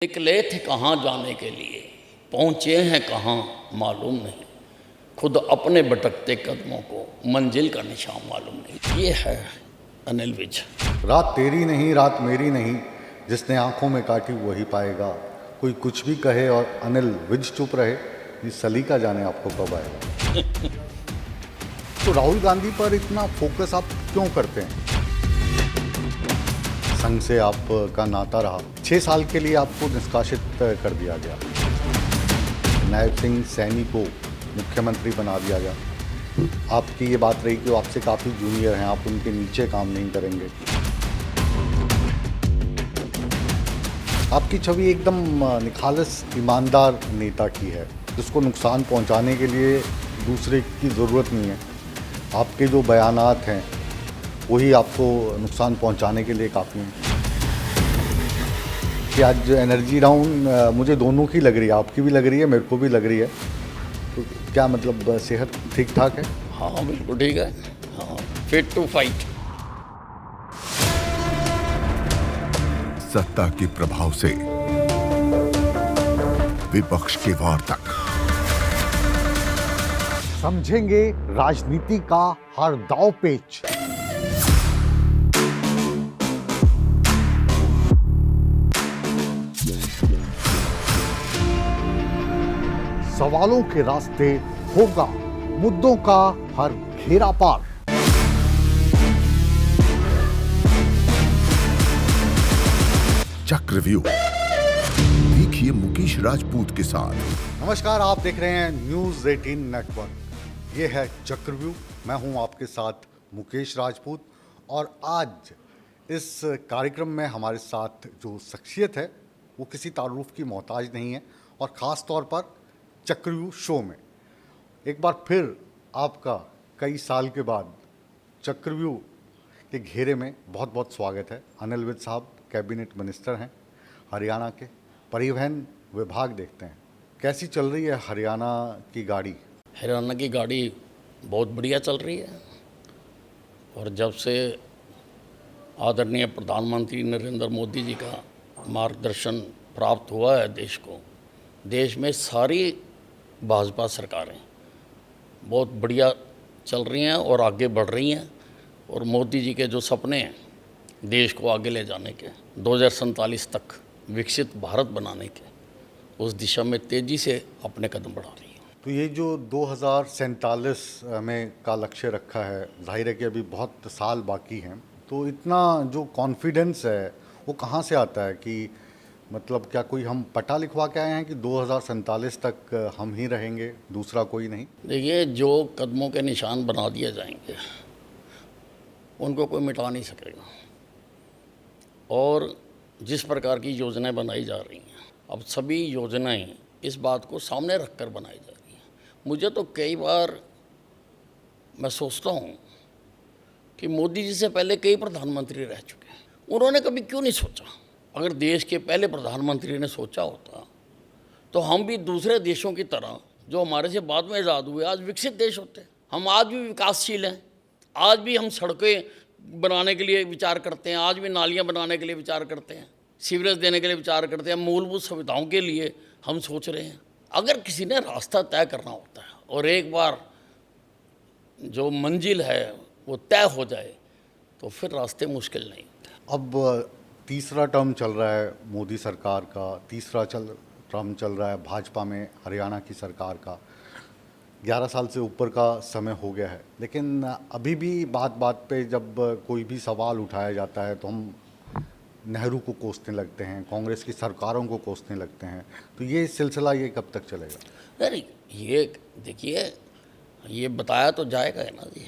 निकले थे कहाँ जाने के लिए, पहुँचे हैं कहाँ मालूम नहीं, खुद अपने भटकते कदमों को मंजिल का निशान मालूम नहीं। ये है अनिल विज। रात तेरी नहीं रात मेरी नहीं, जिसने आंखों में काटी वही पाएगा। कोई कुछ भी कहे और अनिल विज चुप रहे, ये सलीका जाने आपको कब आएगा। तो राहुल गांधी पर इतना फोकस आप क्यों करते हैं? संघ से आपका नाता रहा, 6 साल के लिए आपको निष्कासित कर दिया गया, नायब सिंह सैनी को मुख्यमंत्री बना दिया गया। आपकी ये बात रही कि वो आपसे काफ़ी जूनियर हैं, आप उनके नीचे काम नहीं करेंगे। आपकी छवि एकदम निखालस ईमानदार नेता की है, जिसको नुकसान पहुंचाने के लिए दूसरे की ज़रूरत नहीं है। आपके जो बयानात हैं वही आपको नुकसान पहुंचाने के लिए काफ़ी हैं। कि आज एनर्जी डाउन मुझे दोनों की लग रही है, आपकी भी लग रही है, मेरे को भी लग रही है। तो क्या मतलब सेहत ठीक ठाक है? हाँ बिल्कुल ठीक है, हाँ फिट टू फाइट। सत्ता के प्रभाव से विपक्ष के वार तक समझेंगे राजनीति का हर दांव पेच। सवालों के रास्ते होगा मुद्दों का हर घेरा पार। चक्रव्यूह देखिए मुकेश राजपूत के साथ। नमस्कार, आप देख रहे हैं न्यूज़ 18 नेटवर्क। ये है चक्रव्यूह, मैं हूं आपके साथ मुकेश राजपूत। और आज इस कार्यक्रम में हमारे साथ जो शख्सियत है वो किसी तारुफ की मोहताज नहीं है, और ख़ास तौर पर चक्रव्यूह शो में एक बार फिर आपका कई साल के बाद चक्रव्यूह के घेरे में बहुत बहुत स्वागत है। अनिल विज साहब कैबिनेट मिनिस्टर हैं, हरियाणा के परिवहन विभाग देखते हैं। कैसी चल रही है हरियाणा की गाड़ी? हरियाणा की गाड़ी बहुत बढ़िया चल रही है, और जब से आदरणीय प्रधानमंत्री नरेंद्र मोदी जी का मार्गदर्शन प्राप्त हुआ है देश को, देश में सारी भाजपा सरकारें बहुत बढ़िया चल रही हैं और आगे बढ़ रही हैं। और मोदी जी के जो सपने हैं देश को आगे ले जाने के, 2047 तक विकसित भारत बनाने के, उस दिशा में तेज़ी से अपने कदम बढ़ा रही है। तो ये जो 2047 में का लक्ष्य रखा है, जाहिर है कि अभी बहुत साल बाकी हैं, तो इतना जो कॉन्फिडेंस है वो कहाँ से आता है कि मतलब क्या कोई हम पटा लिखवा के आए हैं कि 2047 तक हम ही रहेंगे, दूसरा कोई नहीं? देखिए, जो कदमों के निशान बना दिए जाएंगे उनको कोई मिटा नहीं सकेगा, और जिस प्रकार की योजनाएं बनाई जा रही हैं, अब सभी योजनाएं इस बात को सामने रखकर बनाई जा रही हैं। मुझे तो कई बार मैं सोचता हूँ कि मोदी जी से पहले कई प्रधानमंत्री रह चुके हैं, उन्होंने कभी क्यों नहीं सोचा? अगर देश के पहले प्रधानमंत्री ने सोचा होता तो हम भी दूसरे देशों की तरह जो हमारे से बाद में आज़ाद हुए आज विकसित देश होते। हम आज भी विकासशील हैं, आज भी हम सड़कें बनाने के लिए विचार करते हैं, आज भी नालियां बनाने के लिए विचार करते हैं, सीवरेज देने के लिए विचार करते हैं, मूलभूत सुविधाओं के लिए हम सोच रहे हैं। अगर किसी ने रास्ता तय करना होता है और एक बार जो मंजिल है वो तय हो जाए तो फिर रास्ते मुश्किल नहीं होते। अब तीसरा टर्म चल रहा है मोदी सरकार का, तीसरा टर्म चल रहा है भाजपा में हरियाणा की सरकार का। 11 साल से ऊपर का समय हो गया है, लेकिन अभी भी बात बात पे जब कोई भी सवाल उठाया जाता है तो हम नेहरू को कोसने लगते हैं, कांग्रेस की सरकारों को कोसने लगते हैं। तो ये सिलसिला ये कब तक चलेगा? अरे ये देखिए, ये बताया तो जाएगा है ना जी,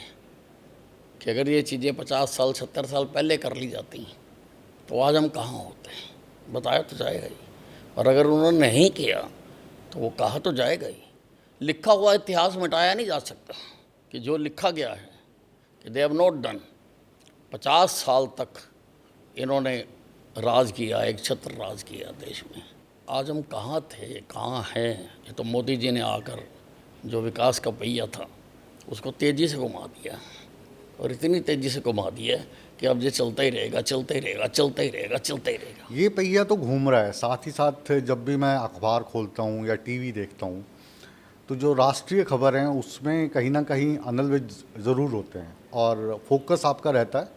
कि अगर ये चीज़ें 50 साल 70 साल पहले कर ली जाती हैं तो आज हम कहाँ होते हैं, बताया तो जाएगा ही। और अगर उन्होंने नहीं किया तो वो कहा तो जाएगा ही। लिखा हुआ इतिहास मिटाया नहीं जा सकता, कि जो लिखा गया है कि दे हैव नॉट डन। 50 साल तक इन्होंने राज किया, एक छत्र राज किया देश में। आज हम कहाँ थे, कहाँ हैं? ये तो मोदी जी ने आकर जो विकास का पहिया था उसको तेज़ी से घुमा दिया। और इतनी तेज़ी से घुमा दिया है कि अब ये चलता ही रहेगा, चलता ही रहेगा, चलता ही रहेगा, चलता ही रहेगा। ये पहिया तो घूम रहा है, साथ ही साथ जब भी मैं अखबार खोलता हूँ या टीवी देखता हूँ तो जो राष्ट्रीय खबर हैं उसमें कहीं ना कहीं अनिल विज ज़रूर होते हैं और फोकस आपका रहता है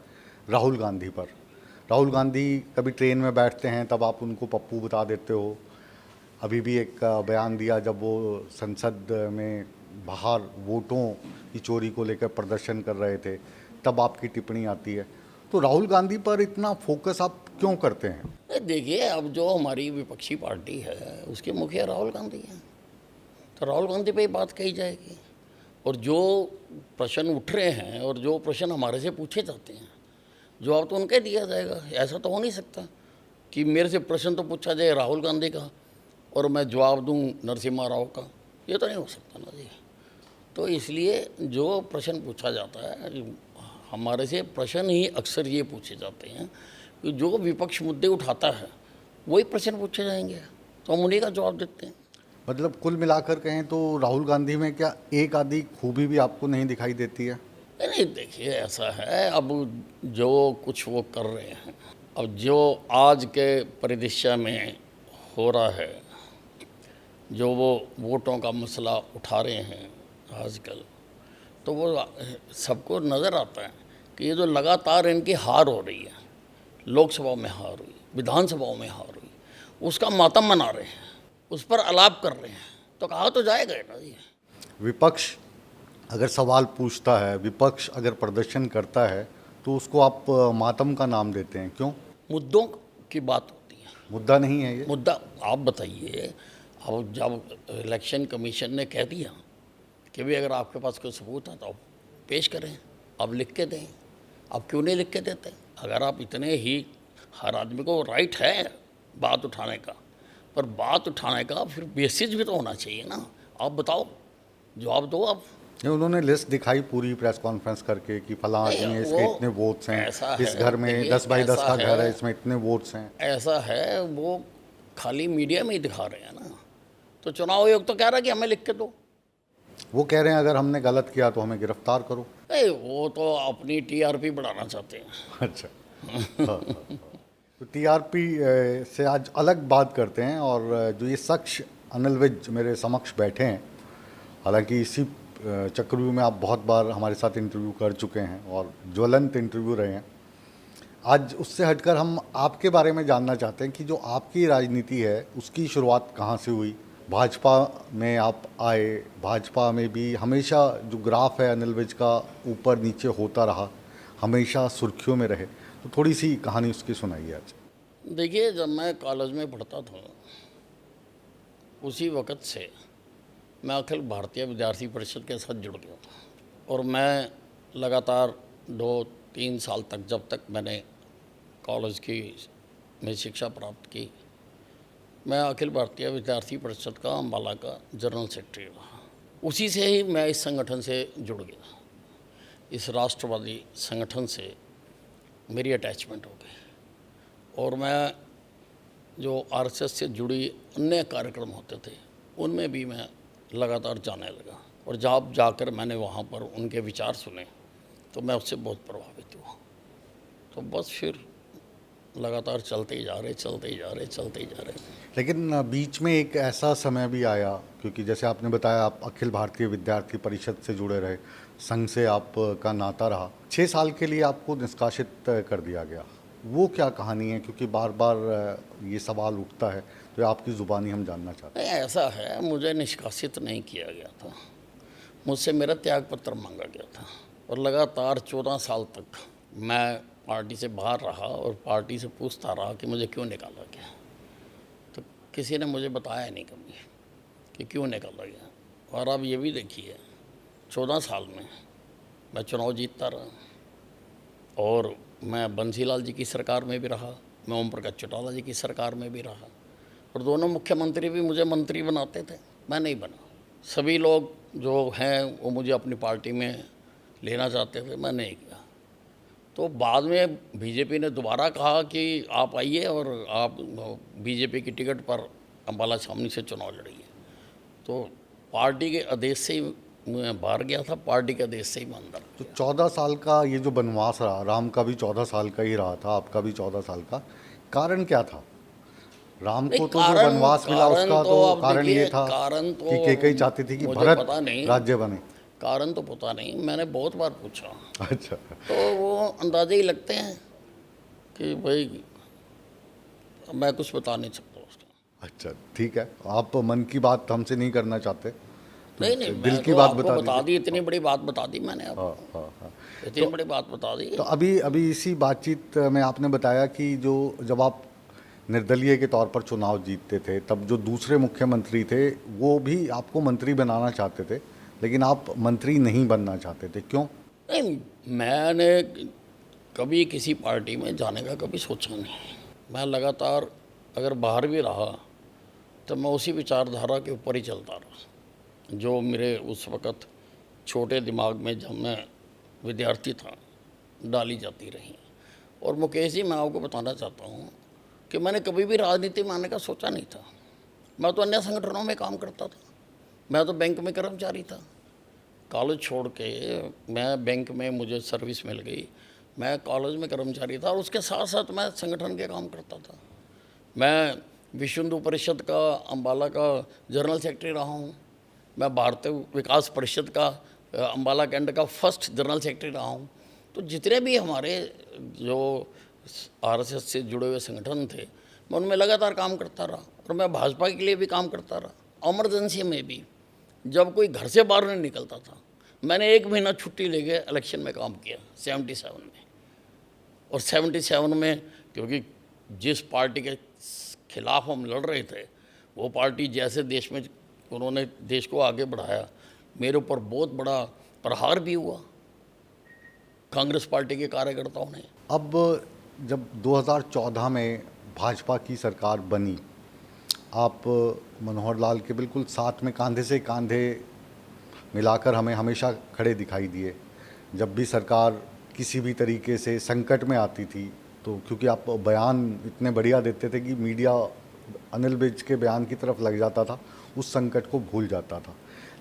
राहुल गांधी पर। राहुल गांधी कभी ट्रेन में बैठते हैं तब आप उनको पप्पू बता देते हो। अभी भी एक बयान दिया जब वो संसद में बाहर वोटों की चोरी को लेकर प्रदर्शन कर रहे थे, तब आपकी टिप्पणी आती है। तो राहुल गांधी पर इतना फोकस आप क्यों करते हैं? देखिए, अब जो हमारी विपक्षी पार्टी है उसके मुखिया राहुल गांधी हैं, तो राहुल गांधी पे ही बात कही जाएगी। और जो प्रश्न उठ रहे हैं और जो प्रश्न हमारे से पूछे जाते हैं जवाब तो उनके दिया जाएगा। ऐसा तो हो नहीं सकता कि मेरे से प्रश्न तो पूछा जाए राहुल गांधी का और मैं जवाब दूं नरसिम्हा राव का, ये तो नहीं हो सकता ना जी। तो इसलिए जो प्रश्न पूछा जाता है, हमारे से प्रश्न ही अक्सर ये पूछे जाते हैं कि जो विपक्ष मुद्दे उठाता है वही प्रश्न पूछे जाएंगे, तो हम उन्हीं का जवाब देते हैं। मतलब कुल मिलाकर कहें तो राहुल गांधी में क्या एक आधी खूबी भी आपको नहीं दिखाई देती है? नहीं, देखिए ऐसा है, अब जो कुछ वो कर रहे हैं, अब जो आज के परिदृश्य में हो रहा है, जो वो वोटों का मसला उठा रहे हैं आजकल, तो वो सबको नज़र आता है कि ये जो लगातार इनकी हार हो रही है, लोकसभा में हार हुई, विधानसभाओं में हार हुई, उसका मातम मना रहे हैं, उस पर आलाप कर रहे हैं, तो कहा तो जाएगा ना जी। विपक्ष अगर सवाल पूछता है, विपक्ष अगर प्रदर्शन करता है तो उसको आप मातम का नाम देते हैं, क्यों? मुद्दों की बात होती है, मुद्दा नहीं है ये? मुद्दा आप बताइए। अब जब इलेक्शन कमीशन ने कह दिया कि भाई अगर आपके पास कोई सबूत है तो आप पेश करें, आप लिख के दें, आप क्यों नहीं लिख के देते? अगर आप इतने ही, हर आदमी को राइट है बात उठाने का, पर बात उठाने का फिर बेसिस भी तो होना चाहिए ना। आप बताओ, जवाब दो आप। नहीं, उन्होंने लिस्ट दिखाई पूरी प्रेस कॉन्फ्रेंस करके कि फलां आदमी है, इसके वो इतने वोट्स हैं, ऐसा इस है, घर में देखिए, 10 बाई 10 ऐसा का घर है, है। इसमें इतने वोट्स हैं। ऐसा है, वो खाली मीडिया में ही दिखा रहे हैं ना। तो चुनाव आयोग तो कह रहा है कि हमें लिख के दो। वो कह रहे हैं अगर हमने गलत किया तो हमें गिरफ्तार करो। वो तो अपनी टीआरपी बढ़ाना चाहते हैं। अच्छा। हाँ। तो टीआरपी से आज अलग बात करते हैं और जो ये शख्स अनिल विज मेरे समक्ष बैठे हैं, हालांकि इसी चक्रव्यूह में आप बहुत बार हमारे साथ इंटरव्यू कर चुके हैं और ज्वलंत इंटरव्यू रहे हैं। आज उससे हटकर हम आपके बारे में जानना चाहते हैं कि जो आपकी राजनीति है उसकी शुरुआत कहाँ से हुई? भाजपा में आप आए, भाजपा में भी हमेशा जो ग्राफ है अनिल विज का ऊपर नीचे होता रहा, हमेशा सुर्खियों में रहे, तो थोड़ी सी कहानी उसकी सुनाइए आज। देखिए, जब मैं कॉलेज में पढ़ता था उसी वक़्त से मैं अखिल भारतीय विद्यार्थी परिषद के साथ जुड़ गया था और मैं लगातार 2-3 साल तक, जब तक मैंने कॉलेज की में शिक्षा प्राप्त की, मैं अखिल भारतीय विद्यार्थी परिषद का अम्बाला का जनरल सेक्रेटरी रहा। उसी से ही मैं इस संगठन से जुड़ गया। इस राष्ट्रवादी संगठन से मेरी अटैचमेंट हो गई और मैं जो आरएसएस से जुड़ी अन्य कार्यक्रम होते थे उनमें भी मैं लगातार जाने लगा और जब जाकर मैंने वहाँ पर उनके विचार सुने तो मैं उससे बहुत प्रभावित हुआ। तो बस फिर लगातार चलते ही जा रहे। लेकिन बीच में एक ऐसा समय भी आया, क्योंकि जैसे आपने बताया आप अखिल भारतीय विद्यार्थी परिषद से जुड़े रहे, संघ से आपका नाता रहा, 6 साल के लिए आपको निष्कासित कर दिया गया। वो क्या कहानी है? क्योंकि बार बार ये सवाल उठता है, तो आपकी ज़ुबानी हम जानना चाहते हैं। नहीं, ऐसा है, मुझे निष्कासित नहीं किया गया था, मुझसे मेरा त्याग पत्र मांगा गया था और लगातार 14 साल तक मैं पार्टी से बाहर रहा और पार्टी से पूछता रहा कि मुझे क्यों निकाला गया। तो किसी ने मुझे बताया नहीं कभी कि क्यों निकाला गया। और अब ये भी देखिए, 14 साल में मैं चुनाव जीतता रहा और मैं बंसीलाल जी की सरकार में भी रहा, मैं ओम प्रकाश चौटाला जी की सरकार में भी रहा और दोनों मुख्यमंत्री भी मुझे मंत्री बनाते थे, मैं नहीं बना। सभी लोग जो हैं वो मुझे अपनी पार्टी में लेना चाहते थे, मैं नहीं गया। तो बाद में बीजेपी ने दोबारा कहा कि आप आइए और आप बीजेपी की टिकट पर अम्बाला छावनी से चुनाव लड़िए। तो पार्टी के आदेश से ही मैं बाहर गया था, पार्टी का देश से ही मैं अंदर। तो 14 साल का ये जो वनवास रहा, राम का भी 14 साल का ही रहा था, आपका भी 14 साल का, कारण क्या था? राम नहीं, को तो जो वनवास मिला उसका तो अब कारण देखिए, ये था कारण तो कि कैकेयी चाहती थी कि मुझे भरत पता नहीं, राज्य बने। कारण तो पता नहीं, मैंने बहुत बार पूछा अच्छा, तो वो अंदाजे ही लगते हैं कि भाई मैं कुछ बता नहीं सकता उसका। अच्छा, ठीक है, आप मन की बात हमसे नहीं करना चाहते तो नहीं नहीं, दिल मैं की तो बात आपको बता बता दीजिए। दी, इतनी बड़ी बात बता दी मैंने आपको, हाँ हाँ हाँ। इतनी बड़ी बात बता दी। तो अभी अभी इसी बातचीत में आपने बताया कि जो जब आप निर्दलीय के तौर पर चुनाव जीतते थे तब जो दूसरे मुख्यमंत्री थे वो भी आपको मंत्री बनाना चाहते थे, लेकिन आप मंत्री नहीं बनना चाहते थे, क्यों? नहीं, मैंने कभी किसी पार्टी में जाने का कभी सोचा नहीं। मैं लगातार अगर बाहर भी रहा तो मैं उसी विचारधारा के ऊपर ही चलता रहा जो मेरे उस वक़्त छोटे दिमाग में, जब मैं विद्यार्थी था, डाली जाती रही। और मुकेश जी, मैं आपको बताना चाहता हूँ कि मैंने कभी भी राजनीति में आने का सोचा नहीं था। मैं तो अन्य संगठनों में काम करता था, मैं तो बैंक में कर्मचारी था। कॉलेज छोड़ के मैं बैंक में, मुझे सर्विस मिल गई, मैं कॉलेज में कर्मचारी था और उसके साथ साथ मैं संगठन के काम करता था। मैं विश्व हिंदू परिषद का अम्बाला का जनरल सेक्रेटरी रहा हूँ, मैं भारतीय विकास परिषद का अम्बाला कैंट का फर्स्ट जनरल सेक्रेटरी रहा हूँ। तो जितने भी हमारे जो आरएसएस से जुड़े हुए संगठन थे, मैं उनमें लगातार काम करता रहा और मैं भाजपा के लिए भी काम करता रहा। इमरजेंसी में भी जब कोई घर से बाहर नहीं निकलता था, मैंने 1 महीना छुट्टी लेके इलेक्शन में काम किया 77 में। और 77 में क्योंकि जिस पार्टी के खिलाफ हम लड़ रहे थे, वो पार्टी जैसे देश में उन्होंने देश को आगे बढ़ाया, मेरे ऊपर बहुत बड़ा प्रहार भी हुआ कांग्रेस पार्टी के कार्यकर्ताओं ने। अब जब 2014 में भाजपा की सरकार बनी, आप मनोहर लाल के बिल्कुल साथ में कंधे से कंधे मिलाकर हमें हमेशा खड़े दिखाई दिए। जब भी सरकार किसी भी तरीके से संकट में आती थी तो क्योंकि आप बयान इतने बढ़िया देते थे कि मीडिया अनिल विज के बयान की तरफ लग जाता था, उस संकट को भूल जाता था।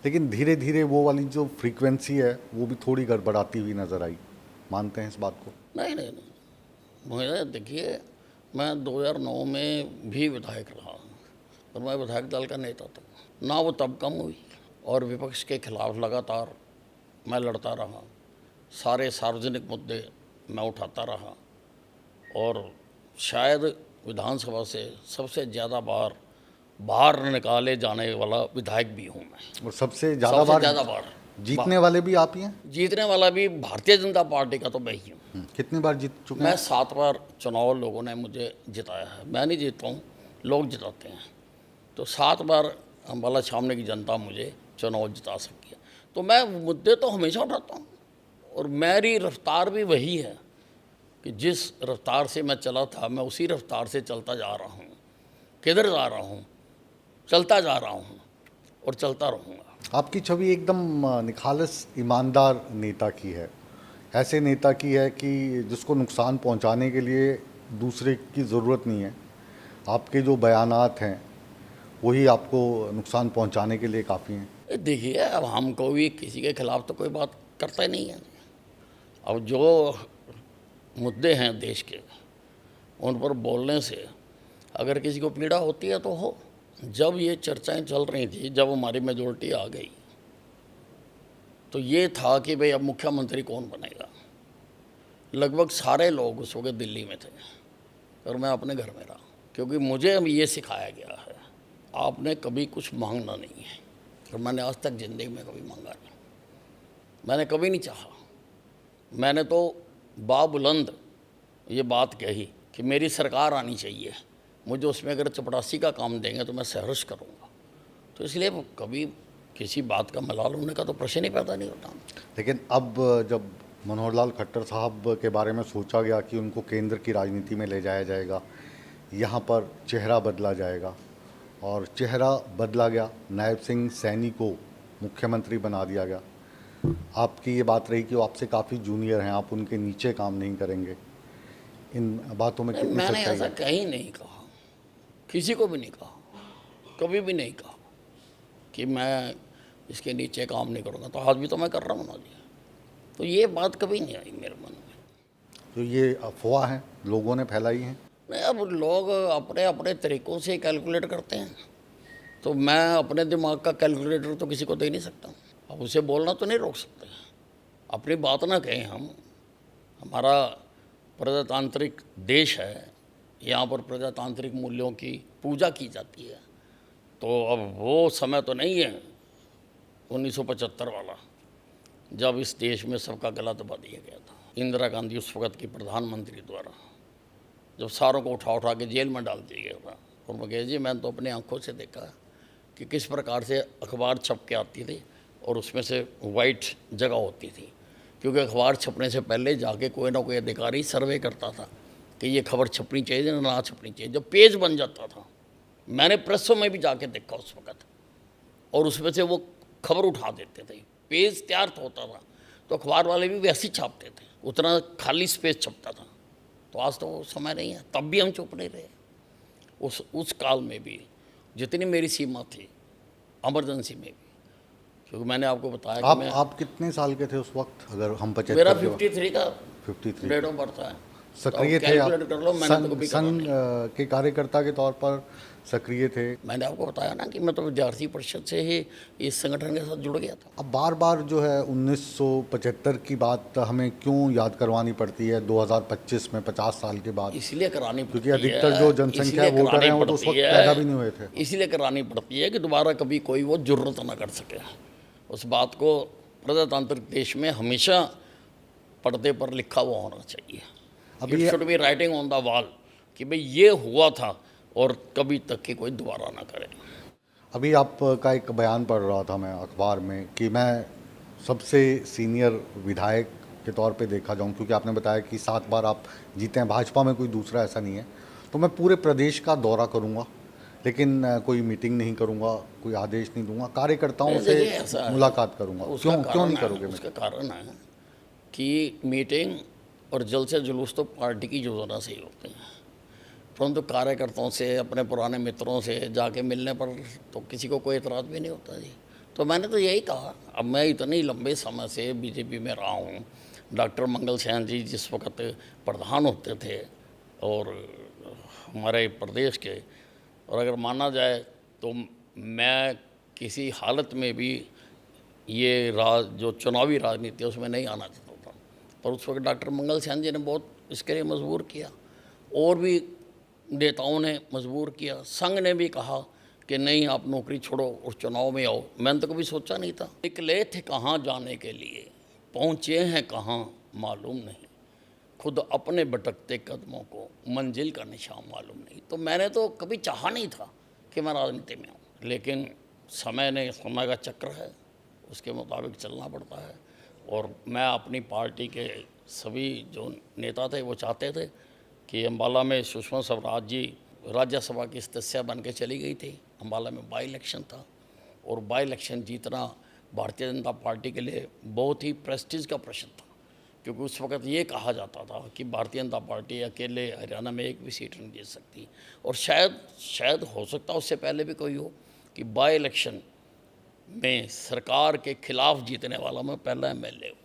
लेकिन धीरे धीरे वो वाली जो फ्रीक्वेंसी है वो भी थोड़ी गड़बड़ाती हुई नज़र आई। मानते हैं इस बात को? नहीं नहीं नहीं, मुझे देखिए, मैं 2009 में भी विधायक रहा और मैं विधायक दल का नेता था ना, वो तब कम हुई और विपक्ष के खिलाफ लगातार मैं लड़ता रहा, सारे सार्वजनिक मुद्दे मैं उठाता रहा और शायद विधानसभा से सबसे ज़्यादा बाहर निकाले जाने वाला विधायक भी हूँ मैं। और सबसे ज़्यादा बार जीतने वाले भी आप ही हैं? जीतने वाला भी भारतीय जनता पार्टी का तो मैं ही हूँ। कितनी बार जीत चुके मैं हैं? 7 बार चुनाव लोगों ने मुझे जिताया है, मैं नहीं जीतता हूँ, लोग जिताते हैं। तो 7 बार अम्बाला सामने की जनता मुझे चुनाव जिता सकती है। तो मैं मुद्दे तो हमेशा उठाता हूँ और मेरी रफ्तार भी वही है कि जिस रफ्तार से मैं चला था, मैं उसी रफ्तार से चलता जा रहा हूँ। किधर जा रहा हूँ? चलता जा रहा हूँ और चलता रहूँगा। आपकी छवि एकदम निखालस ईमानदार नेता की है, ऐसे नेता की है कि जिसको नुकसान पहुंचाने के लिए दूसरे की ज़रूरत नहीं है। आपके जो बयानात हैं वही आपको नुकसान पहुंचाने के लिए काफ़ी हैं। देखिए, अब हमको भी किसी के खिलाफ तो कोई बात करता ही नहीं है। अब जो मुद्दे हैं देश के, उन पर बोलने से अगर किसी को पीड़ा होती है तो हो। जब ये चर्चाएं चल रही थी, जब हमारी मेजोरिटी आ गई, तो ये था कि भाई अब मुख्यमंत्री कौन बनेगा। लगभग सारे लोग उस वक्त दिल्ली में थे और मैं अपने घर में रहा, क्योंकि मुझे अब ये सिखाया गया है आपने कभी कुछ मांगना नहीं है। और मैंने आज तक ज़िंदगी में कभी मांगा नहीं, मैंने कभी नहीं चाहा। मैंने तो बाबुलंद ये बात कही कि मेरी सरकार आनी चाहिए, मुझे उसमें अगर चपरासी का काम देंगे तो मैं सहर्ष करूँगा। तो इसलिए कभी किसी बात का मलाल होने का तो प्रश्न ही पैदा नहीं होता। लेकिन अब जब मनोहर लाल खट्टर साहब के बारे में सोचा गया कि उनको केंद्र की राजनीति में ले जाया जाएगा, यहाँ पर चेहरा बदला जाएगा, और चेहरा बदला गया, नायब सिंह सैनी को मुख्यमंत्री बना दिया गया। आपकी ये बात रही कि वो आपसे काफ़ी जूनियर हैं, आप उनके नीचे काम नहीं करेंगे। इन बातों में कितनी मैंने सच्चाई ऐसा है? कहीं नहीं कहा, किसी को भी नहीं कहा, कभी भी नहीं कहा कि मैं इसके नीचे काम नहीं करूँगा, तो आज भी तो मैं कर रहा हूँ ना जी। तो ये बात कभी नहीं आई मेरे मन में। तो ये अफवाह हैं लोगों ने फैलाई हैं। नहीं, अब लोग अपने अपने तरीक़ों से कैलकुलेट करते हैं, तो मैं अपने दिमाग का कैलकुलेटर तो किसी को दे नहीं सकता। अब उसे बोलना तो नहीं रोक सकते, अपनी बात ना कहें हम। हमारा प्रजातांत्रिक देश है, यहाँ पर प्रजातांत्रिक मूल्यों की पूजा की जाती है, तो अब वो समय तो नहीं है 1975 वाला, जब इस देश में सबका गला दबा दिया गया था इंदिरा गांधी उस वक़्त की प्रधानमंत्री द्वारा, जब सारों को उठा उठा के जेल में डाल दिया गया था। और मुकेश जी, मैंने तो अपनी आंखों से देखा कि किस प्रकार से अखबार छप के आती थी और उसमें से वाइट जगह होती थी, क्योंकि अखबार छपने से पहले जाके कोई ना कोई अधिकारी सर्वे करता था कि ये खबर छपनी चाहिए ना छपनी चाहिए। जब पेज बन जाता था, मैंने प्रेसों में भी जाके देखा उस वक़्त, और उसमें से वो खबर उठा देते थे, पेज तैयार होता था तो अखबार वाले भी वैसे ही छापते थे, उतना खाली स्पेस छपता था। तो आज तो वो समय नहीं है, तब भी हम चुप नहीं रहे। उस काल में भी जितनी मेरी सीमा थी, इमरजेंसी में भी, क्योंकि मैंने आपको बताया कि आप कितने साल के थे उस वक्त? अगर हम 75 मेरा 53 का 53 डेट ऑफ बर्थ है। सक्रिय तो थे आप? कैलकुलेट कर लो, मैंने तो कभी संघ के कार्यकर्ता के तौर पर सक्रिय थे? मैंने आपको बताया ना कि मैं तो विद्यार्थी परिषद से ही इस संगठन के साथ जुड़ गया था। अब बार बार जो है 1975 की बात हमें क्यों याद करवानी पड़ती है 2025 में, 50 साल के बाद? इसलिए करानी पड़ती है क्योंकि अधिकतर जो जनसंख्या वोटर हैं वो तो उस वक्त पैदा भी नहीं हुए थे। इसलिए करानी पड़ती है कि दोबारा कभी कोई वो जुर्रत ना कर सके। उस बात को प्रजातांत्रिक देश में हमेशा पर्दे पर लिखा हुआ होना चाहिए। It should be writing on the wall कि भाई ये हुआ था और कभी तक कि कोई दोबारा ना करे। अभी आपका एक बयान पढ़ रहा था मैं अखबार में कि मैं सबसे सीनियर विधायक के तौर पे देखा जाऊं, क्योंकि आपने बताया कि 7 बार आप जीते हैं, भाजपा में कोई दूसरा ऐसा नहीं है। तो मैं पूरे प्रदेश का दौरा करूंगा, लेकिन कोई मीटिंग नहीं करूंगा, कोई आदेश नहीं दूंगा, कार्यकर्ताओं से मुलाकात करूंगा। क्यों नहीं करोगे? उसका कारण है कि मीटिंग और जल्द से जुलूस तो पार्टी की योजना से ही होते हैं, परंतु कार्यकर्ताओं से, अपने पुराने मित्रों से जाके मिलने पर तो किसी को कोई एतराज़ भी नहीं होता जी। तो मैंने तो यही कहा, अब मैं इतने लंबे समय से बीजेपी में रहा हूँ। डॉक्टर मंगल सैन जी जिस वक्त प्रधान होते थे और हमारे प्रदेश के, और अगर माना जाए तो मैं किसी हालत में भी ये जो चुनावी राजनीति है उसमें नहीं आना चाहता था, पर उस वक्त डॉक्टर मंगल सैन जी ने बहुत इसके लिए मजबूर किया, और भी नेताओं ने मजबूर किया, संघ ने भी कहा कि नहीं आप नौकरी छोड़ो और चुनाव में आओ। मैंने तो कभी सोचा नहीं था। निकले थे कहाँ जाने के लिए, पहुँचे हैं कहाँ मालूम नहीं, खुद अपने भटकते कदमों को मंजिल का निशान मालूम नहीं। तो मैंने तो कभी चाहा नहीं था कि मैं राजनीति में आऊँ, लेकिन समय का चक्र है, उसके मुताबिक चलना पड़ता है। और मैं अपनी पार्टी के सभी जो नेता थे वो चाहते थे कि अम्बाला में सुषमा स्वराज जी राज्यसभा की सदस्य बन के चली गई थी। अम्बाला में बाई इलेक्शन था, और बाई इलेक्शन जीतना भारतीय जनता पार्टी के लिए बहुत ही प्रेस्टीज का प्रश्न था, क्योंकि उस वक्त ये कहा जाता था कि भारतीय जनता पार्टी अकेले हरियाणा में एक भी सीट नहीं जीत सकती, और शायद हो सकता उससे पहले भी कोई हो कि बाई इलेक्शन में सरकार के खिलाफ जीतने वाला मैं पहला एमएलए हूँ।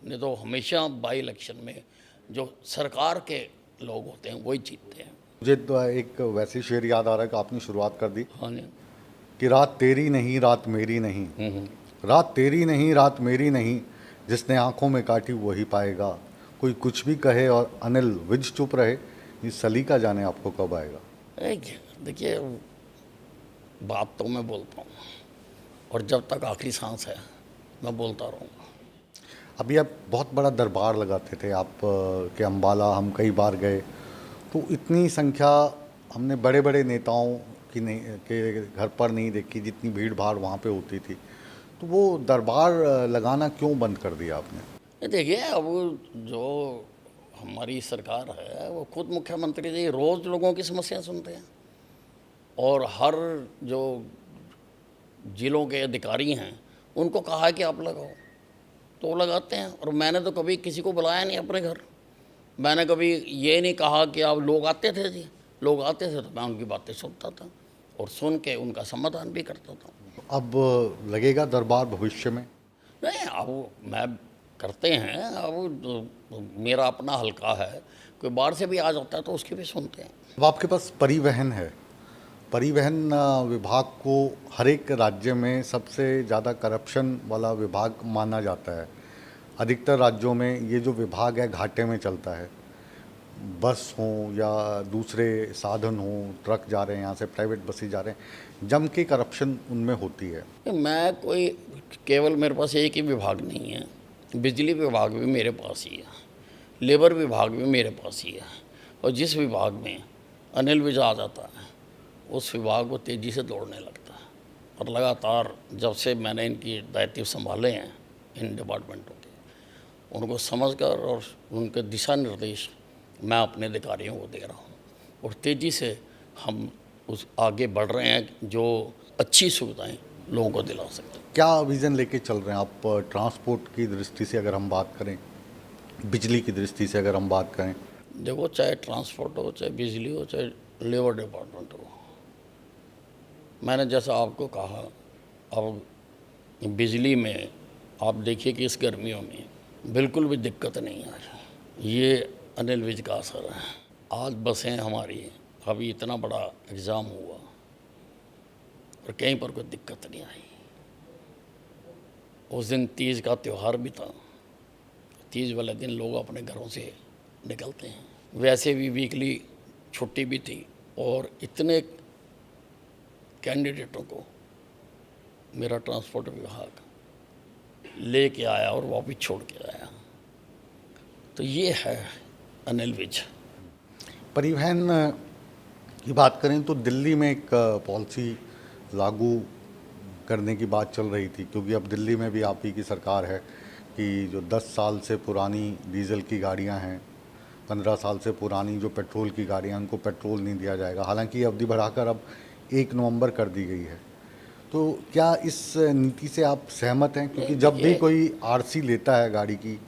नहीं तो हमेशा बाई इलेक्शन में जो सरकार के लोग होते हैं वही जीतते हैं। मुझे तो एक वैसे शेर याद आ रहा है कि आपने शुरुआत कर दी। हाँ नहीं, कि रात तेरी नहीं रात मेरी नहीं, रात तेरी नहीं रात मेरी नहीं, जिसने आंखों में काटी वही पाएगा। कोई कुछ भी कहे और अनिल विज चुप रहे, ये सलीका जाने आपको कब आएगा। देखिए, बात तो मैं बोलता हूँ, और जब तक आखिरी सांस है मैं बोलता रहूँगा। अभी आप बहुत बड़ा दरबार लगाते थे आप के अम्बाला, हम कई बार गए, तो इतनी संख्या हमने बड़े बड़े नेताओं की नहीं के घर पर नहीं देखी जितनी भीड़ भाड़ वहाँ पे होती थी। तो वो दरबार लगाना क्यों बंद कर दिया आपने? देखिए, अब जो हमारी सरकार है वो खुद मुख्यमंत्री जी रोज़ लोगों की समस्याएं सुनते हैं, और हर जो जिलों के अधिकारी हैं उनको कहा है कि आप लगाओ, तो वो लगाते हैं। और मैंने तो कभी किसी को बुलाया नहीं अपने घर, मैंने कभी ये नहीं कहा कि आप लोग आते थे जी, लोग आते थे तो मैं उनकी बातें सुनता था और सुन के उनका समाधान भी करता था। अब लगेगा दरबार भविष्य में? नहीं, अब मैं करते हैं, अब मेरा अपना हल्का है, कोई बाहर से भी आ जाता है तो उसकी भी सुनते हैं। अब आपके पास परिवहन है, परिवहन विभाग को हर एक राज्य में सबसे ज़्यादा करप्शन वाला विभाग माना जाता है। अधिकतर राज्यों में ये जो विभाग है घाटे में चलता है। बस हो या दूसरे साधन हो, ट्रक जा रहे हैं यहाँ से, प्राइवेट बसें जा रहे हैं, जम के करप्शन उनमें होती है। मैं कोई केवल मेरे पास एक ही विभाग नहीं है, बिजली विभाग भी मेरे पास ही है, लेबर विभाग भी मेरे पास ही है, और जिस विभाग में अनिल विज आ जाता है उस विभाग को तेज़ी से दौड़ने लगता है। और लगातार जब से मैंने इनकी दायित्व संभाले हैं इन डिपार्टमेंटों के, उनको समझकर और उनके दिशा निर्देश मैं अपने अधिकारियों को दे रहा हूँ, और तेज़ी से हम उस आगे बढ़ रहे हैं जो अच्छी सुविधाएं लोगों को दिला सकते हैं। क्या विज़न लेके चल रहे हैं आप? ट्रांसपोर्ट की दृष्टि से अगर हम बात करें, बिजली की दृष्टि से अगर हम बात करें, देखो, चाहे ट्रांसपोर्ट हो, चाहे बिजली हो, चाहे लेबर डिपार्टमेंट हो, मैंने जैसा आपको कहा, अब बिजली में आप देखिए कि इस गर्मियों में बिल्कुल भी दिक्कत नहीं आ रही, ये अनिल विज का असर है। आज बसें हमारी, अभी इतना बड़ा एग्ज़ाम हुआ और कहीं पर कोई दिक्कत नहीं आई। उस दिन तीज का त्यौहार भी था, तीज वाले दिन लोग अपने घरों से निकलते हैं, वैसे भी वीकली छुट्टी भी थी, और इतने कैंडिडेटों को मेरा ट्रांसपोर्ट विभाग लेके आया और वापस छोड़ के आया। तो ये है अनिल विज। परिवहन की बात करें तो दिल्ली में एक पॉलिसी लागू करने की बात चल रही थी, क्योंकि अब दिल्ली में भी आप ही की सरकार है कि जो 10 साल से पुरानी डीजल की गाड़ियां हैं, 15 साल से पुरानी जो पेट्रोल की गाड़ियां, उनको पेट्रोल नहीं दिया जाएगा। हालांकि ये अवधि बढ़ाकर अब 1 नवंबर कर दी गई है। तो क्या इस नीति से आप सहमत हैं? क्योंकि जब भी कोई आरसी लेता है गाड़ी की,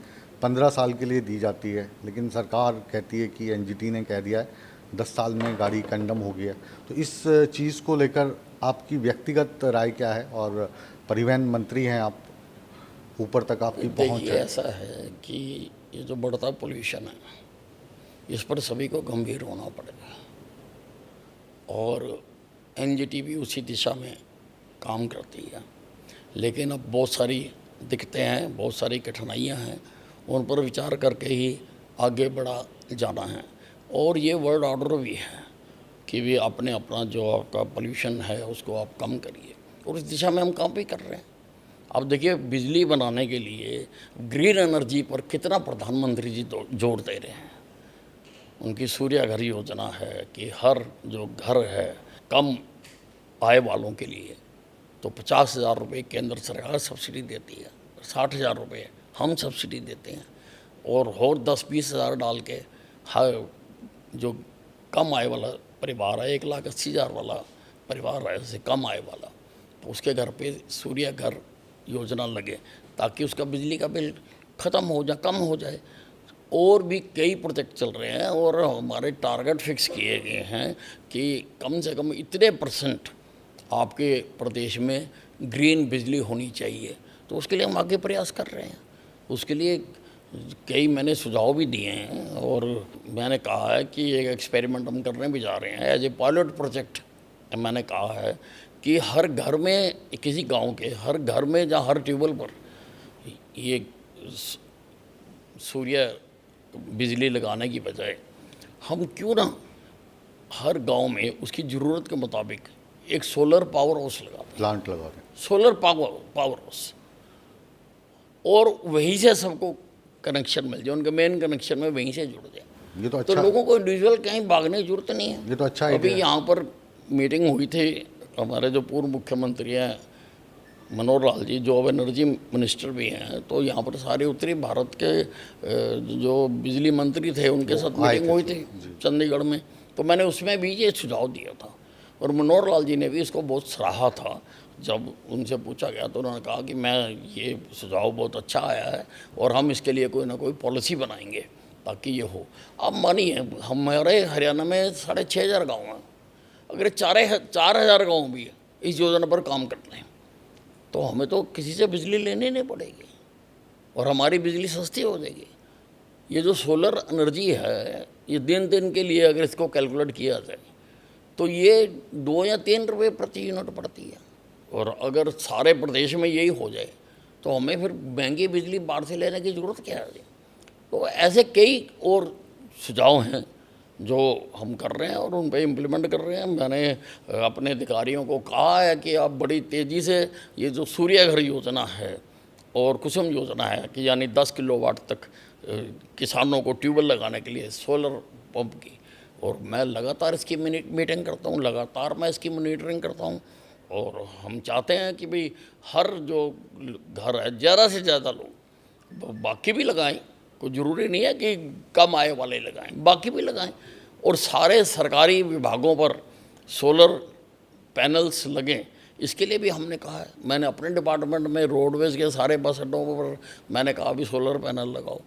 15 साल के लिए दी जाती है, लेकिन सरकार कहती है कि एनजीटी ने कह दिया है 10 साल में गाड़ी कंडम हो गया। तो इस चीज़ को लेकर आपकी व्यक्तिगत राय क्या है? और परिवहन मंत्री हैं आप, ऊपर तक आपकी पहुंच देखिए, है। ऐसा है कि ये जो बढ़ता पोल्यूशन है, इस पर सभी को गंभीर होना पड़ेगा, और एनजीटी भी उसी दिशा में काम करती है। लेकिन अब बहुत सारी दिक्कतें हैं, बहुत सारी कठिनाइयां हैं, उन पर विचार करके ही आगे बढ़ा जाना है। और ये वर्ल्ड ऑर्डर भी है कि भी अपने अपना जो आपका पोल्यूशन है उसको आप कम करिए, और इस दिशा में हम काम भी कर रहे हैं। अब देखिए, बिजली बनाने के लिए ग्रीन एनर्जी पर कितना प्रधानमंत्री जी जोर दे रहे हैं। उनकी सूर्य घर योजना है कि हर जो घर है कम आय वालों के लिए तो 50,000 रुपये केंद्र सरकार सब्सिडी देती है, 60,000 रुपये हम सब्सिडी देते हैं, और 10-20 हज़ार डाल के हर जो कम आय वाला परिवार है, 1,80,000 वाला परिवार है, उससे कम आय वाला, तो उसके घर पे सूर्य घर योजना लगे, ताकि उसका बिजली का बिल ख़त्म हो जाए, कम हो जाए। और भी कई प्रोजेक्ट चल रहे हैं, और हमारे टारगेट फिक्स किए गए हैं कि कम से कम इतने % आपके प्रदेश में ग्रीन बिजली होनी चाहिए। तो उसके लिए हम आगे प्रयास कर रहे हैं। उसके लिए कई मैंने सुझाव भी दिए हैं, और मैंने कहा है कि एक एक्सपेरिमेंट हम करने भी जा रहे हैं एज ए पायलट प्रोजेक्ट। मैंने कहा है कि हर घर में, किसी गांव के हर घर में, जहाँ हर ट्यूबवेल पर ये सूर्य बिजली लगाने की बजाय हम क्यों ना हर गांव में उसकी ज़रूरत के मुताबिक एक सोलर पावर हाउस लगा दें, प्लांट लगा दें, सोलर पावर हाउस, और वहीं से सबको कनेक्शन मिल जाए, उनके मेन कनेक्शन में वहीं से जुड़ जाए। ये तो तो अच्छा, लोगों को इंडिविजुअल कहीं भागने की जरूरत नहीं है। ये तो अच्छा अभी है। यहाँ पर मीटिंग हुई थी, हमारे जो पूर्व मुख्यमंत्री हैं मनोहर लाल जी, जो अब एनर्जी मिनिस्टर भी हैं, तो यहाँ पर सारे उत्तरी भारत के जो बिजली मंत्री थे उनके साथ मीटिंग हुई थी चंडीगढ़ में। तो मैंने उसमें भी ये सुझाव दिया था, और मनोहर लाल जी ने भी इसको बहुत सराहा था। जब उनसे पूछा गया तो उन्होंने कहा कि मैं ये सुझाव बहुत अच्छा आया है, और हम इसके लिए कोई ना कोई पॉलिसी बनाएंगे ताकि ये हो। अब मानिए, हमारे हरियाणा में 6,500 गाँव हैं, अगर 4,000 गाँव भी इस योजना पर काम करते हैं तो हमें तो किसी से बिजली लेनी नहीं पड़ेगी और हमारी बिजली सस्ती हो जाएगी। ये जो सोलर एनर्जी है, ये दिन दिन के लिए अगर इसको कैलकुलेट किया जाए तो ये 2 या 3 रुपये प्रति यूनिट पड़ती है। और अगर सारे प्रदेश में यही हो जाए तो हमें फिर महंगी बिजली बाहर से लेने की ज़रूरत क्या है। तो ऐसे कई और सुझाव हैं जो हम कर रहे हैं और उन पर इम्प्लीमेंट कर रहे हैं। मैंने अपने अधिकारियों को कहा है कि आप बड़ी तेज़ी से ये जो सूर्य घर योजना है और कुसुम योजना है कि यानी 10 किलोवाट तक किसानों को ट्यूबवेल लगाने के लिए सोलर पंप की, और मैं लगातार इसकी मीटिंग करता हूँ, लगातार मैं इसकी मॉनिटरिंग करता हूँ। और हम चाहते हैं कि भाई हर जो घर है ज़्यादा से ज़्यादा लोग बाकी भी लगाएं, कोई ज़रूरी नहीं है कि कम आय वाले लगाएं, बाकी भी लगाएं। और सारे सरकारी विभागों पर सोलर पैनल्स लगें, इसके लिए भी हमने कहा है। मैंने अपने डिपार्टमेंट में रोडवेज़ के सारे बस अड्डों पर मैंने कहा भी सोलर पैनल लगाओ।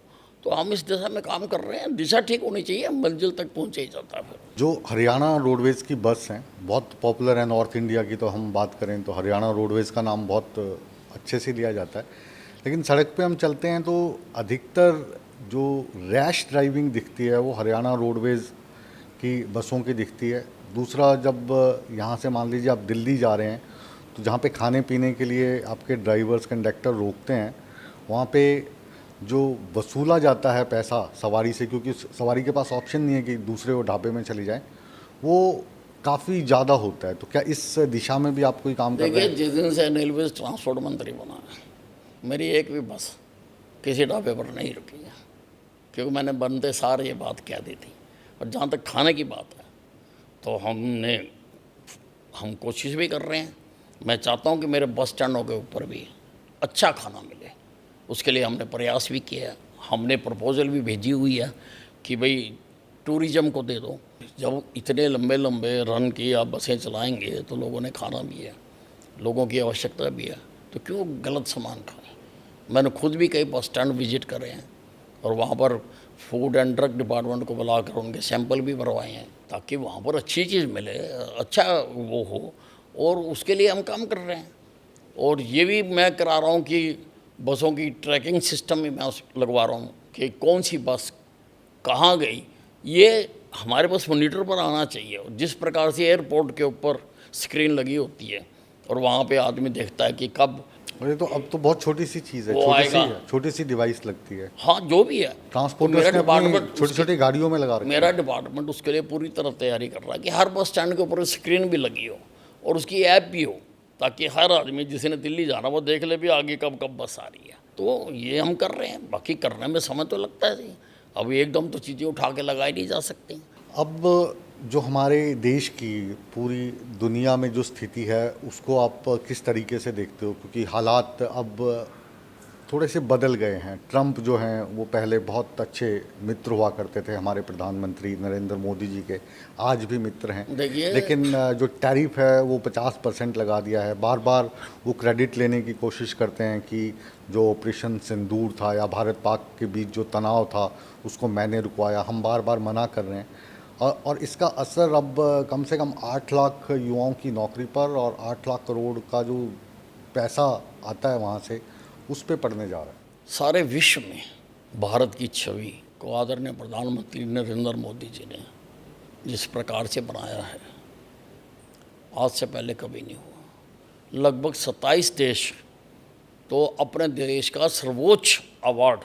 तो हम इस दिशा में काम कर रहे हैं। दिशा ठीक होनी चाहिए, मंजिल तक पहुँचे ही जाता है। फिर जो हरियाणा रोडवेज़ की बस हैं बहुत पॉपुलर है नॉर्थ इंडिया की, तो हम बात करें तो हरियाणा रोडवेज़ का नाम बहुत अच्छे से लिया जाता है। लेकिन सड़क पे हम चलते हैं तो अधिकतर जो रैश ड्राइविंग दिखती है वो हरियाणा रोडवेज़ की बसों की दिखती है। दूसरा, जब यहाँ से मान लीजिए आप दिल्ली जा रहे हैं तो जहाँ पे खाने पीने के लिए आपके ड्राइवर्स कंडक्टर रोकते हैं, वहाँ पे जो वसूला जाता है पैसा सवारी से, क्योंकि सवारी के पास ऑप्शन नहीं है कि दूसरे वो ढाबे में चली जाए, वो काफ़ी ज़्यादा होता है। तो क्या इस दिशा में भी आप कोई काम कर रहे देखिए, हैं? जिस दिन से रेलवेज ट्रांसपोर्ट मंत्री बना है, मेरी एक भी बस किसी ढाबे पर नहीं रुकी है, क्योंकि मैंने बनते सार ये बात कह दी थी। और जहाँ तक खाने की बात है तो हम कोशिश भी कर रहे हैं। मैं चाहता हूँ कि मेरे बस स्टैंडों के ऊपर भी अच्छा खाना मिले, उसके लिए हमने प्रयास भी किया है। हमने प्रपोज़ल भी भेजी हुई है कि भाई टूरिज़्म को दे दो। जब इतने लंबे लंबे रन की आप बसें चलाएंगे तो लोगों ने खाना भी है, लोगों की आवश्यकता भी है, तो क्यों गलत सामान खाएं। मैंने खुद भी कई बस स्टैंड विजिट करे हैं और वहाँ पर फूड एंड ड्रग डिपार्टमेंट को बुलाकर उनके सैंपल भी भरवाए हैं ताकि वहाँ पर अच्छी चीज़ मिले, अच्छा वो हो, और उसके लिए हम काम कर रहे हैं। और ये भी मैं करा रहा हूँ कि बसों की ट्रैकिंग सिस्टम भी मैं लगवा रहा हूँ कि कौन सी बस कहाँ गई, ये हमारे पास मॉनिटर पर आना चाहिए। और जिस प्रकार से एयरपोर्ट के ऊपर स्क्रीन लगी होती है और वहाँ पे आदमी देखता है कि कब, और ये तो अब तो बहुत छोटी सी चीज़ है, छोटी सी डिवाइस लगती है। हाँ जो भी है, ट्रांसपोर्टर्स ने अपनी छोटी छोटी गाड़ियों में लगा रखी है। मेरा डिपार्टमेंट उसके लिए पूरी तरह तैयारी कर रहा है कि हर बस स्टैंड के ऊपर स्क्रीन भी लगी हो और उसकी ऐप भी हो, ताकि हर आदमी जिसने दिल्ली जाना वो देख ले भी आगे कब कब बस आ रही है। तो ये हम कर रहे हैं। बाकी करने में समय तो लगता है जी, अब एकदम तो चीज़ें उठा के लगाई नहीं जा सकती। अब जो हमारे देश की पूरी दुनिया में जो स्थिति है उसको आप किस तरीके से देखते हो? क्योंकि हालात अब थोड़े से बदल गए हैं। ट्रंप जो हैं वो पहले बहुत अच्छे मित्र हुआ करते थे हमारे प्रधानमंत्री नरेंद्र मोदी जी के, आज भी मित्र हैं। लेकिन जो टैरिफ है वो 50% लगा दिया है। बार बार वो क्रेडिट लेने की कोशिश करते हैं कि जो ऑपरेशन सिंदूर था या भारत पाक के बीच जो तनाव था उसको मैंने रुकवाया। हम बार बार मना कर रहे हैं और इसका असर अब कम से कम 8 लाख युवाओं की नौकरी पर और 8 लाख करोड़ का जो पैसा आता है वहाँ से उस पे पड़ने जा रहा है। सारे विश्व में भारत की छवि को आदरणीय प्रधानमंत्री नरेंद्र मोदी जी ने जिस प्रकार से बनाया है, आज से पहले कभी नहीं हुआ। लगभग 27 देश तो अपने देश का सर्वोच्च अवार्ड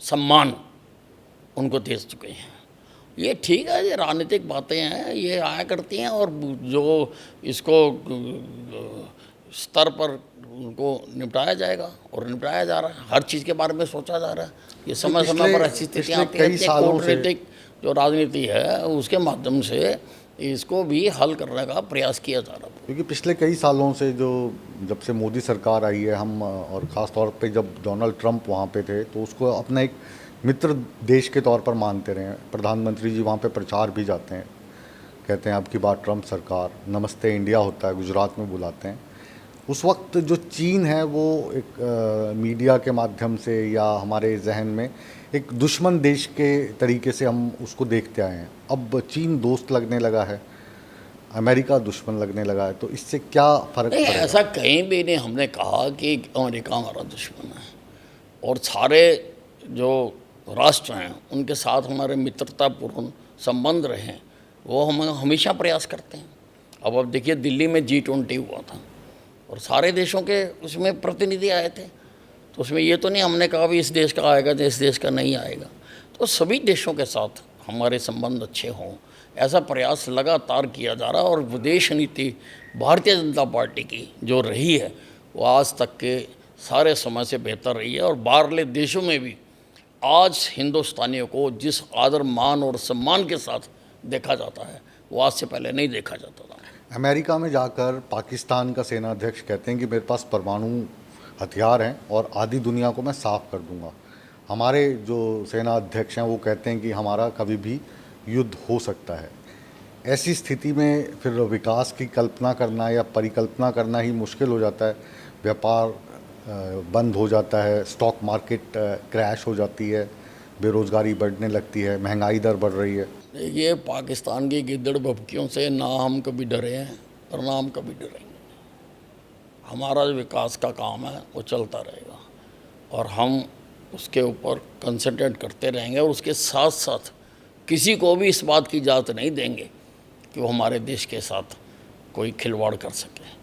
सम्मान उनको दे चुके हैं। ये ठीक है, ये राजनीतिक बातें हैं, ये आया करती हैं और जो इसको स्तर पर उनको निपटाया जाएगा और निपटाया जा रहा है। हर चीज़ के बारे में सोचा जा रहा है। ये समय समय पर ऐसी स्थितियाँ आती हैं, कूटनीतिक जो राजनीति है उसके माध्यम से इसको भी हल करने का प्रयास किया जा रहा है। क्योंकि पिछले कई सालों से जो जब से मोदी सरकार आई है, हम और ख़ास तौर पे जब डोनाल्ड ट्रंप वहाँ पे थे तो उसको अपना एक मित्र देश के तौर पर मानते रहे। प्रधानमंत्री जी वहाँ पे प्रचार भी जाते हैं, कहते हैं अब की बार ट्रंप सरकार, नमस्ते इंडिया होता है, गुजरात में बुलाते हैं। उस वक्त जो चीन है वो एक मीडिया के माध्यम से या हमारे जहन में एक दुश्मन देश के तरीके से हम उसको देखते आए हैं। अब चीन दोस्त लगने लगा है। अमेरिका दुश्मन लगने लगा है, तो इससे क्या फ़र्क नहीं, पड़ेगा? ऐसा कहीं भी नहीं हमने कहा कि अमेरिका हमारा दुश्मन है। और सारे जो राष्ट्र हैं उनके साथ हमारे मित्रतापूर्ण संबंध रहे हैं, वो हम हमेशा प्रयास करते हैं। अब देखिए, दिल्ली में G20 हुआ था और सारे देशों के उसमें प्रतिनिधि आए थे, तो उसमें ये तो नहीं हमने कहा भी इस देश का आएगा तो इस देश का नहीं आएगा। तो सभी देशों के साथ हमारे संबंध अच्छे हों, ऐसा प्रयास लगातार किया जा रहा है। और विदेश नीति भारतीय जनता पार्टी की जो रही है वो आज तक के सारे समय से बेहतर रही है। और बाहरले देशों में भी आज हिंदुस्तानियों को जिस आदर मान और सम्मान के साथ देखा जाता है वो आज से पहले नहीं देखा जाता था। अमेरिका में जाकर पाकिस्तान का सेना अध्यक्ष कहते हैं कि मेरे पास परमाणु हथियार हैं और आधी दुनिया को मैं साफ कर दूंगा। हमारे जो सेना अध्यक्ष हैं वो कहते हैं कि हमारा कभी भी युद्ध हो सकता है। ऐसी स्थिति में फिर विकास की कल्पना करना या परिकल्पना करना ही मुश्किल हो जाता है। व्यापार बंद हो जाता है, स्टॉक मार्केट क्रैश हो जाती है, बेरोज़गारी बढ़ने लगती है, महंगाई दर बढ़ रही है। ये पाकिस्तान की गिद्दड़ भभकियों से ना हम कभी डरे हैं और ना हम कभी डरेंगे। हमारा जो विकास का काम है वो चलता रहेगा और हम उसके ऊपर कंसंट्रेट करते रहेंगे। और उसके साथ साथ किसी को भी इस बात की इजाज़त नहीं देंगे कि वो हमारे देश के साथ कोई खिलवाड़ कर सके।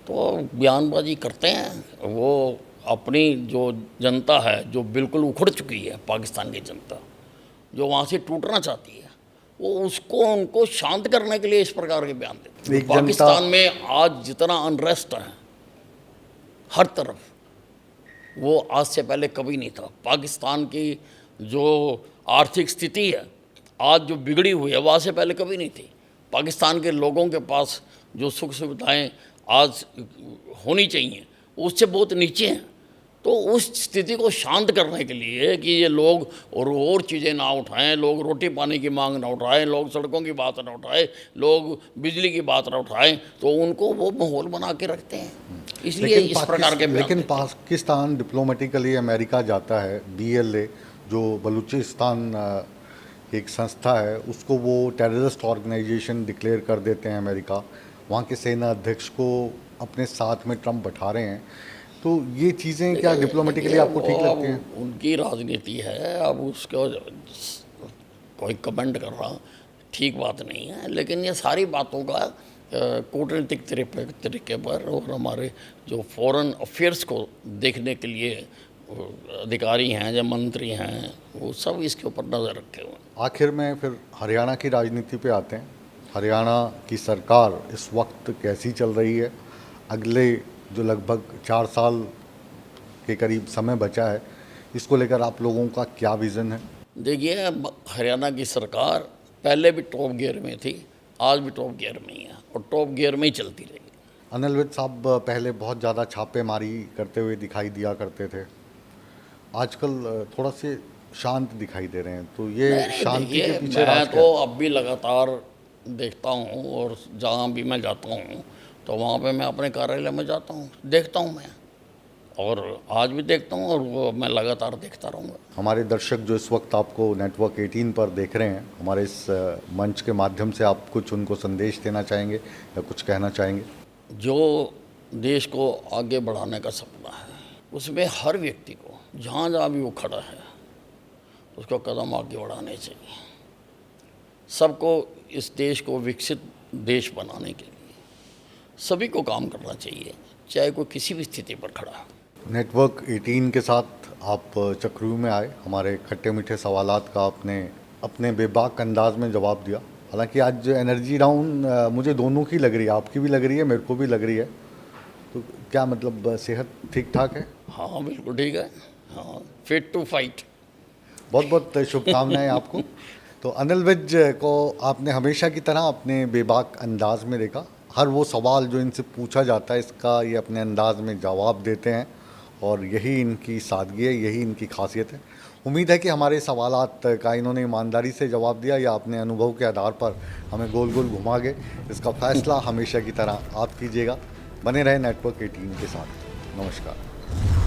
तो बयानबाजी करते हैं, वो अपनी जो जनता है जो बिल्कुल उखड़ चुकी है, पाकिस्तान की जनता जो वहाँ से टूटना चाहती है, वो उसको उनको शांत करने के लिए इस प्रकार के बयान देते हैं। पाकिस्तान में आज जितना अनरेस्ट है हर तरफ, वो आज से पहले कभी नहीं था। पाकिस्तान की जो आर्थिक स्थिति है आज जो बिगड़ी हुई है वो आज से पहले कभी नहीं थी। पाकिस्तान के लोगों के पास जो सुख सुविधाएं आज होनी चाहिए उससे बहुत नीचे हैं। तो उस स्थिति को शांत करने के लिए कि ये लोग और चीज़ें ना उठाएं, लोग रोटी पानी की मांग ना उठाएं, लोग सड़कों की बात ना उठाएं, लोग बिजली की बात ना उठाएं, तो उनको वो माहौल बना के रखते हैं। इसलिए इस प्रकार के लेकिन पाकिस्तान डिप्लोमेटिकली अमेरिका जाता है। BLA जो बलूचिस्तान एक संस्था है उसको वो टेररिस्ट ऑर्गेनाइजेशन डिक्लेयर कर देते हैं अमेरिका। वहाँ के सेना अध्यक्ष को अपने साथ में ट्रंप बैठा रहे हैं। तो ये चीज़ें क्या डिप्लोमेटिकली आपको ठीक लगती हैं? उनकी राजनीति है, अब उसको कोई कमेंट कर रहा ठीक बात नहीं है। लेकिन ये सारी बातों का कूटनीतिक तरीके पर और हमारे जो फॉरेन अफेयर्स को देखने के लिए अधिकारी हैं या मंत्री हैं वो सब इसके ऊपर नज़र रखे हुए हैं। आखिर में फिर हरियाणा की राजनीति पे आते हैं। हरियाणा की सरकार इस वक्त कैसी चल रही है? अगले जो लगभग 4 साल के करीब समय बचा है, इसको लेकर आप लोगों का क्या विज़न है? देखिए, हरियाणा की सरकार पहले भी टॉप गियर में थी, आज भी टॉप गियर में ही है और टॉप गियर में ही चलती रहेगी। अनिल विज साहब पहले बहुत ज़्यादा छापेमारी करते हुए दिखाई दिया करते थे, आजकल थोड़ा से शांत दिखाई दे रहे हैं। तो ये शांति के पीछे मैं राज तो अब भी लगातार देखता हूँ और जहाँ भी मैं जाता हूँ तो वहाँ पे मैं अपने कार्यालय में जाता हूँ, देखता हूँ मैं, और आज भी देखता हूँ और वो मैं लगातार देखता रहूँगा। हमारे दर्शक जो इस वक्त आपको नेटवर्क 18 पर देख रहे हैं, हमारे इस मंच के माध्यम से आप कुछ उनको संदेश देना चाहेंगे या कुछ कहना चाहेंगे? जो देश को आगे बढ़ाने का सपना है उसमें हर व्यक्ति को जहाँ जहाँ भी वो खड़ा है उसको कदम आगे बढ़ाने चाहिए। सबको इस देश को विकसित देश बनाने के लिए सभी को काम करना चाहिए, चाहे कोई किसी भी स्थिति पर खड़ा हो। नेटवर्क 18 के साथ आप चक्रव्यूह में आए, हमारे खट्टे मीठे सवालात का आपने अपने बेबाक अंदाज में जवाब दिया। हालांकि आज एनर्जी डाउन मुझे दोनों की लग रही है, आपकी भी लग रही है, मेरे को भी लग रही है। तो क्या मतलब सेहत ठीक ठाक है? हाँ बिल्कुल ठीक है, हाँ, फिट टू फाइट। बहुत बहुत शुभकामनाएं आपको। तो अनिल विज को आपने हमेशा की तरह अपने बेबाक अंदाज में देखा। हर वो सवाल जो इनसे पूछा जाता है इसका ये अपने अंदाज में जवाब देते हैं और यही इनकी सादगी है, यही इनकी खासियत है। उम्मीद है कि हमारे सवालात का इन्होंने ईमानदारी से जवाब दिया या अपने अनुभव के आधार पर हमें गोल गोल घुमा के इसका फैसला हमेशा की तरह आप कीजिएगा। बने रहे नेटवर्क 18 के साथ। नमस्कार।